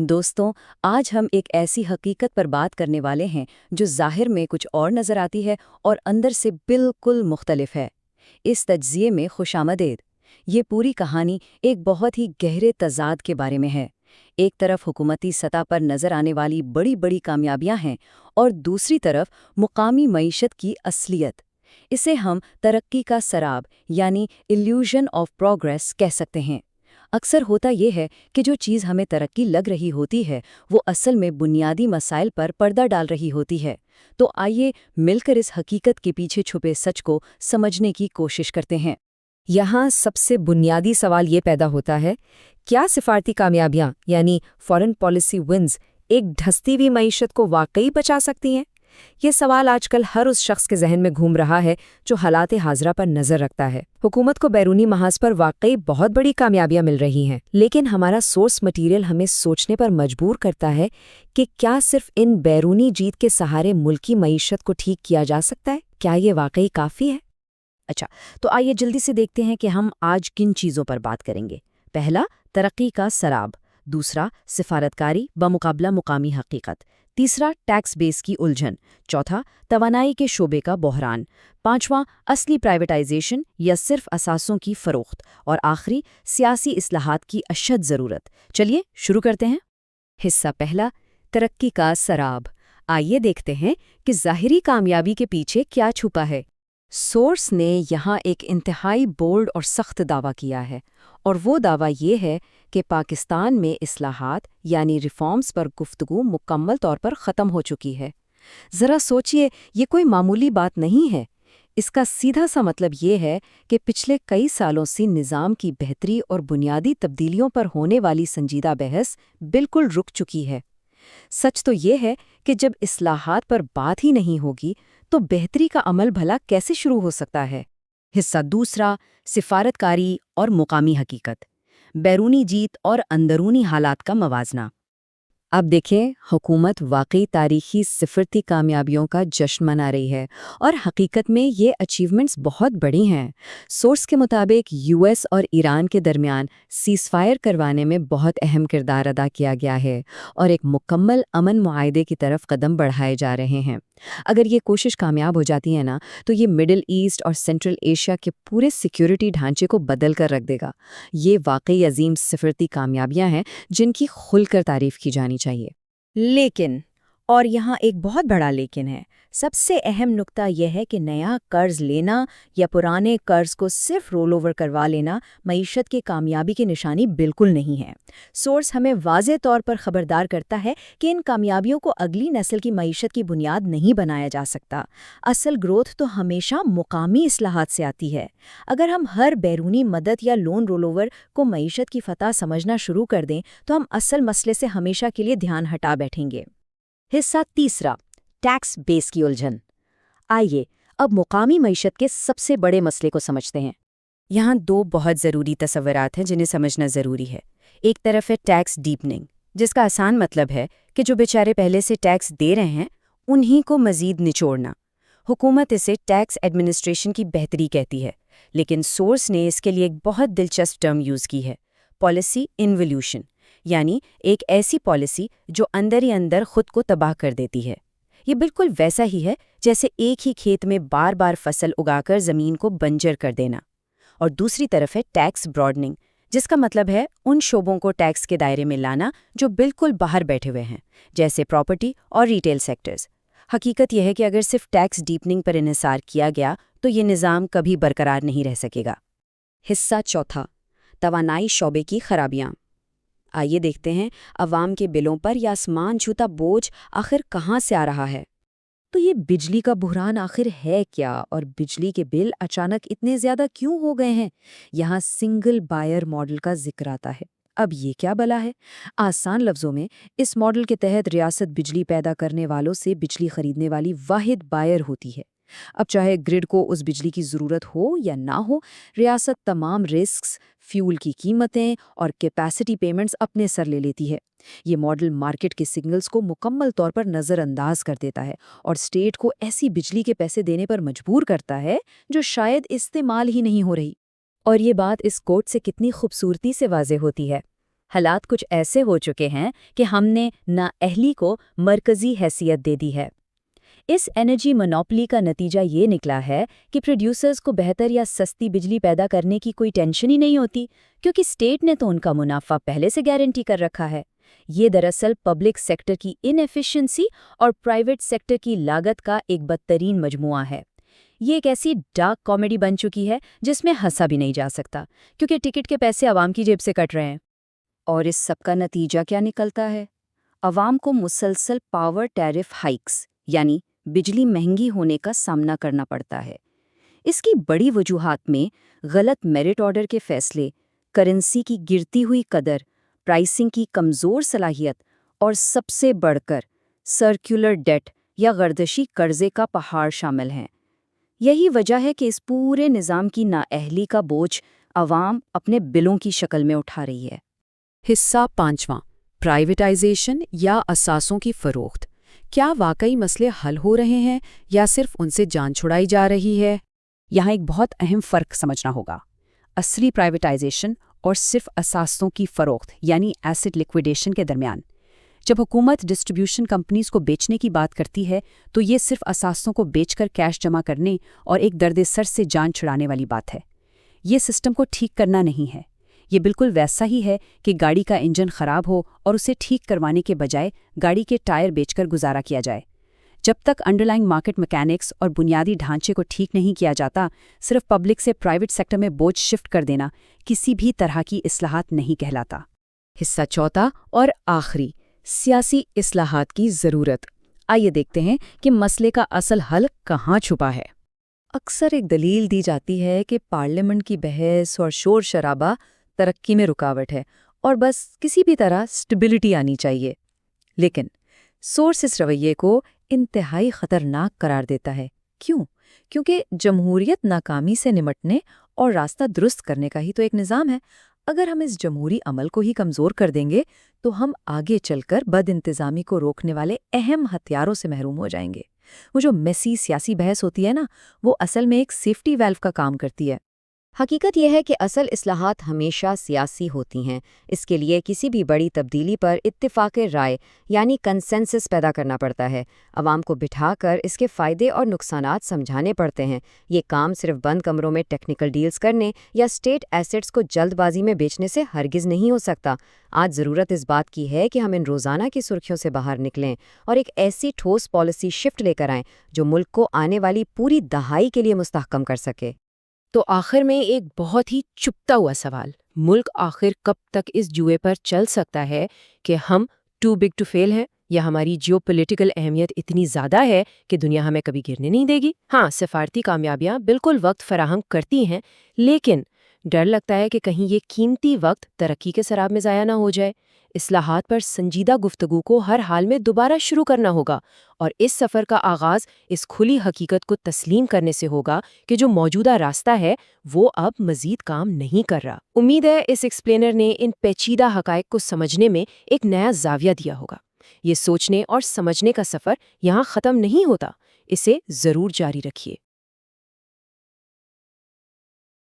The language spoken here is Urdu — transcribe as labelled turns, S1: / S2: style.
S1: دوستوں، آج ہم ایک ایسی حقیقت پر بات کرنے والے ہیں جو ظاہر میں کچھ اور نظر آتی ہے اور اندر سے بالکل مختلف ہے۔ اس تجزیے میں خوش آمدید۔ یہ پوری کہانی ایک بہت ہی گہرے تضاد کے بارے میں ہے۔ ایک طرف حکومتی سطح پر نظر آنے والی بڑی بڑی کامیابیاں ہیں اور دوسری طرف مقامی معیشت کی اصلیت۔ اسے ہم ترقی کا سراب یعنی ایلیوژن آف پروگریس کہہ سکتے ہیں۔ اکثر ہوتا یہ ہے کہ جو چیز ہمیں ترقی لگ رہی ہوتی ہے وہ اصل میں بنیادی مسائل پر پردہ ڈال رہی ہوتی ہے۔ تو آئیے مل کر اس حقیقت کے پیچھے چھپے سچ کو سمجھنے کی کوشش کرتے ہیں۔
S2: یہاں سب سے بنیادی سوال یہ پیدا ہوتا ہے، کیا سفارتی کامیابیاں یعنی فارن پالیسی ونز ایک ڈھستی ہوئی معیشت کو واقعی بچا سکتی ہیں؟ یہ سوال آج کل ہر اس شخص کے ذہن میں گھوم رہا ہے جو حالات حاضرہ پر نظر رکھتا ہے۔ حکومت کو بیرونی محاذ پر واقعی بہت بڑی کامیابیاں مل رہی ہیں، لیکن ہمارا سورس مٹیریل ہمیں سوچنے پر مجبور کرتا ہے کہ کیا صرف ان بیرونی جیت کے سہارے ملکی معیشت کو ٹھیک کیا جا سکتا ہے؟ کیا یہ واقعی کافی ہے؟
S1: اچھا، تو آئیے جلدی سے دیکھتے ہیں کہ ہم آج کن چیزوں پر بات کریں گے۔ پہلا، ترقی کا سراب۔ دوسرا، سفارتکاری بمقابلہ مقامی حقیقت۔ تیسرا، ٹیکس بیس کی الجھن۔ چوتھا، توانائی کے شعبے کا بحران۔ پانچواں، اصلی پرائیویٹائزیشن یا صرف اثاثوں کی فروخت۔ اور آخری، سیاسی اصلاحات کی اشد ضرورت۔ چلیے شروع کرتے ہیں۔ حصہ پہلا، ترقی کا سراب۔ آئیے دیکھتے ہیں کہ ظاہری کامیابی کے پیچھے کیا چھپا ہے۔ سورس نے یہاں ایک انتہائی بولڈ اور سخت دعویٰ کیا ہے، اور وہ دعویٰ یہ ہے کہ پاکستان میں اصلاحات یعنی ریفارمز پر گفتگو مکمل طور پر ختم ہو چکی ہے۔ ذرا سوچئے، یہ کوئی معمولی بات نہیں ہے۔ اس کا سیدھا سا مطلب یہ ہے کہ پچھلے کئی سالوں سے نظام کی بہتری اور بنیادی تبدیلیوں پر ہونے والی سنجیدہ بحث بالکل رک چکی ہے۔ سچ تو یہ ہے کہ جب اصلاحات پر بات ہی نہیں ہوگی تو بہتری کا عمل بھلا کیسے شروع ہو سکتا ہے؟ حصہ دوسرا، سفارتکاری اور مقامی حقیقت۔ بیرونی جیت اور اندرونی حالات کا موازنہ۔ اب دیکھیں، حکومت واقعی تاریخی سفارتی کامیابیوں کا جشن منا رہی ہے، اور حقیقت میں یہ اچیومنٹس بہت بڑی ہیں۔ سورس کے مطابق یو ایس اور ایران کے درمیان سیز فائر کروانے میں بہت اہم کردار ادا کیا گیا ہے، اور ایک مکمل امن معاہدے کی طرف قدم بڑھائے جا رہے ہیں۔ اگر یہ کوشش کامیاب ہو جاتی ہے نا، تو یہ مڈل ایسٹ اور سینٹرل ایشیا کے پورے سیکیورٹی ڈھانچے کو بدل کر رکھ دے گا۔ یہ واقعی عظیم سفارتی کامیابیاں ہیں جن کی کھل کر تعریف کی جانی چاہیے۔
S2: لیکن، اور یہاں ایک بہت بڑا لیکن ہے، سب سے اہم نقطہ یہ ہے کہ نیا قرض لینا یا پرانے قرض کو صرف رول اوور کروا لینا معیشت کی کامیابی کی نشانی بالکل نہیں ہے۔ سورس ہمیں واضح طور پر خبردار کرتا ہے کہ ان کامیابیوں کو اگلی نسل کی معیشت کی بنیاد نہیں بنایا جا سکتا۔ اصل گروتھ تو ہمیشہ مقامی اصلاحات سے آتی ہے۔ اگر ہم ہر بیرونی مدد یا لون رول اوور کو معیشت کی فتح سمجھنا شروع کر دیں تو ہم اصل مسئلے سے ہمیشہ کے لیے دھیان ہٹا بیٹھیں گے۔
S1: حصہ تیسرا، ٹیکس بیس کی الجھن۔ آئیے اب مقامی معیشت کے سب سے بڑے مسئلے کو سمجھتے ہیں۔ یہاں دو بہت ضروری تصورات ہیں جنہیں سمجھنا ضروری ہے۔ ایک طرف ہے ٹیکس ڈیپننگ، جس کا آسان مطلب ہے کہ جو بیچارے پہلے سے ٹیکس دے رہے ہیں انہی کو مزید نچوڑنا۔ حکومت اسے ٹیکس ایڈمنسٹریشن کی بہتری کہتی ہے، لیکن سورس نے اس کے لیے ایک بہت دلچسپ ٹرم یوز کی ہے، پالیسی انولیوشن، یعنی ایک ایسی پالیسی جو اندر ہی اندر خود کو تباہ کر دیتی ہے۔ یہ بالکل ویسا ہی ہے جیسے ایک ہی کھیت میں بار بار فصل اگا کر زمین کو بنجر کر دینا۔ اور دوسری طرف ہے ٹیکس براڈننگ، جس کا مطلب ہے ان شعبوں کو ٹیکس کے دائرے میں لانا جو بالکل باہر بیٹھے ہوئے ہیں، جیسے پراپرٹی اور ریٹیل سیکٹرز۔ حقیقت یہ ہے کہ اگر صرف ٹیکس ڈیپننگ پر انحصار کیا گیا تو یہ نظام کبھی برقرار نہیں رہ سکے گا۔ حصہ چوتھا، توانائی شعبے کی خرابیاں۔ آئیے دیکھتے ہیں عوام کے بلوں پر یہ آسمان چھوتا بوجھ آخر کہاں سے آ رہا ہے۔ تو یہ بجلی کا بحران آخر ہے کیا، اور بجلی کے بل اچانک اتنے زیادہ کیوں ہو گئے ہیں؟ یہاں سنگل بائر ماڈل کا ذکر آتا ہے۔ اب یہ کیا بلا ہے؟ آسان لفظوں میں، اس ماڈل کے تحت ریاست بجلی پیدا کرنے والوں سے بجلی خریدنے والی واحد بائر ہوتی ہے۔ اب چاہے گرڈ کو اس بجلی کی ضرورت ہو یا نہ ہو، ریاست تمام رسکس، فیول کی قیمتیں اور کیپیسٹی پیمنٹس اپنے سر لے لیتی ہے۔ یہ ماڈل مارکیٹ کے سگنلز کو مکمل طور پر نظر انداز کر دیتا ہے اور اسٹیٹ کو ایسی بجلی کے پیسے دینے پر مجبور کرتا ہے جو شاید استعمال ہی نہیں ہو رہی۔ اور یہ بات اس کوٹ سے کتنی خوبصورتی سے واضح ہوتی ہے۔
S2: حالات کچھ ایسے ہو چکے ہیں کہ ہم نے نااہلی کو مرکزی حیثیت دے دی ہے۔ اس انرجی مونوپلی کا نتیجہ یہ نکلا ہے کہ پروڈیوسرز کو بہتر یا سستی بجلی پیدا کرنے کی کوئی ٹینشن ہی نہیں ہوتی، کیونکہ اسٹیٹ نے تو ان کا منافع پہلے سے گارنٹی کر رکھا ہے۔ یہ دراصل پبلک سیکٹر کی انیفیشنسی اور پرائیویٹ سیکٹر کی لاگت کا ایک بدترین مجموعہ ہے۔ یہ ایک ایسی ڈارک کامیڈی بن چکی ہے جس میں ہنسا بھی نہیں جا سکتا، کیونکہ ٹکٹ کے پیسے عوام کی جیب سے کٹ رہے ہیں۔ اور اس سب کا نتیجہ کیا نکلتا ہے؟ عوام کو مسلسل پاور ٹیرف ہائیکس یعنی بجلی مہنگی ہونے کا سامنا کرنا پڑتا ہے۔ اس کی بڑی وجوہات میں غلط میرٹ آرڈر کے فیصلے، کرنسی کی گرتی ہوئی قدر، پرائسنگ کی کمزور صلاحیت اور سب سے بڑھ کر سرکولر ڈیٹ یا گردشی قرضے کا پہاڑ شامل ہیں۔ یہی وجہ ہے کہ اس پورے نظام کی نااہلی کا بوجھ عوام اپنے بلوں کی شکل میں اٹھا رہی ہے۔
S1: حصہ 5، پرائیویٹائزیشن یا اثاثوں کی فروخت۔ کیا واقعی مسئلے حل ہو رہے ہیں یا صرف ان سے جان چھڑائی جا رہی ہے؟ یہاں ایک بہت اہم فرق سمجھنا ہوگا۔ عصری پرائیویٹائزیشن اور صرف اثاثوں کی فروخت یعنی ایسٹ لیکویڈیشن کے درمیان۔ جب حکومت ڈسٹریبیوشن کمپنیز کو بیچنے کی بات کرتی ہے تو یہ صرف اثاثوں کو بیچ کر کیش جمع کرنے اور ایک درد سر سے جان چھڑانے والی بات ہے۔ یہ سسٹم کو ٹھیک کرنا نہیں ہے۔ یہ بالکل ویسا ہی ہے کہ گاڑی کا انجن خراب ہو اور اسے ٹھیک کروانے کے بجائے گاڑی کے ٹائر بیچ کر گزارا کیا جائے۔ جب تک انڈرلائنگ مارکیٹ میکینکس اور بنیادی ڈھانچے کو ٹھیک نہیں کیا جاتا، صرف پبلک سے پرائیویٹ سیکٹر میں بوجھ شفٹ کر دینا کسی بھی طرح کی اصلاحات نہیں کہلاتا۔ حصہ 4 اور آخری، سیاسی اصلاحات کی ضرورت۔ آئیے دیکھتے ہیں کہ مسئلے کا اصل حل کہاں چھپا ہے۔
S2: اکثر ایک دلیل دی جاتی ہے کہ پارلیمنٹ کی بحث اور شور شرابہ ترقی میں رکاوٹ ہے اور بس کسی بھی طرح سٹیبلٹی آنی چاہیے۔ لیکن سورس اس رویے کو انتہائی خطرناک قرار دیتا ہے۔ کیوں؟ کیونکہ جمہوریت ناکامی سے نمٹنے اور راستہ درست کرنے کا ہی تو ایک نظام ہے۔ اگر ہم اس جمہوری عمل کو ہی کمزور کر دیں گے تو ہم آگے چل کر بد انتظامی کو روکنے والے اہم ہتھیاروں سے محروم ہو جائیں گے۔ وہ جو میسی سیاسی بحث ہوتی ہے نا، وہ اصل میں ایک سیفٹی ویلو کا کام کرتی ہے۔
S1: حقیقت یہ ہے کہ اصل اصلاحات ہمیشہ سیاسی ہوتی ہیں۔ اس کے لیے کسی بھی بڑی تبدیلی پر اتفاق رائے یعنی کنسنسس پیدا کرنا پڑتا ہے۔ عوام کو بٹھا کر اس کے فائدے اور نقصانات سمجھانے پڑتے ہیں۔ یہ کام صرف بند کمروں میں ٹیکنیکل ڈیلز کرنے یا اسٹیٹ ایسٹس کو جلد بازی میں بیچنے سے ہرگز نہیں ہو سکتا۔ آج ضرورت اس بات کی ہے کہ ہم ان روزانہ کی سرخیوں سے باہر نکلیں اور ایک ایسی ٹھوس پالیسی شفٹ لے کر آئیں جو ملک کو آنے والی پوری دہائی کے لیے مستحکم کر سکے۔
S3: تو آخر میں ایک بہت ہی چپتا ہوا سوال، ملک آخر کب تک اس جوئے پر چل سکتا ہے کہ ہم ٹو بگ ٹو فیل ہیں، یا ہماری جیو پولیٹیکل اہمیت اتنی زیادہ ہے کہ دنیا ہمیں کبھی گرنے نہیں دے گی؟ ہاں، سفارتی کامیابیاں بالکل وقت فراہم کرتی ہیں، لیکن ڈر لگتا ہے کہ کہیں یہ قیمتی وقت ترقی کے سراب میں ضائع نہ ہو جائے۔ اصلاحات پر سنجیدہ گفتگو کو ہر حال میں دوبارہ شروع کرنا ہوگا، اور اس سفر کا آغاز اس کھلی حقیقت کو تسلیم کرنے سے ہوگا کہ جو موجودہ راستہ ہے وہ اب مزید کام نہیں کر رہا۔ امید ہے اس ایکسپلینر نے ان پیچیدہ حقائق کو سمجھنے میں ایک نیا زاویہ دیا ہوگا۔ یہ سوچنے اور سمجھنے کا سفر یہاں ختم نہیں ہوتا، اسے ضرور جاری رکھیے۔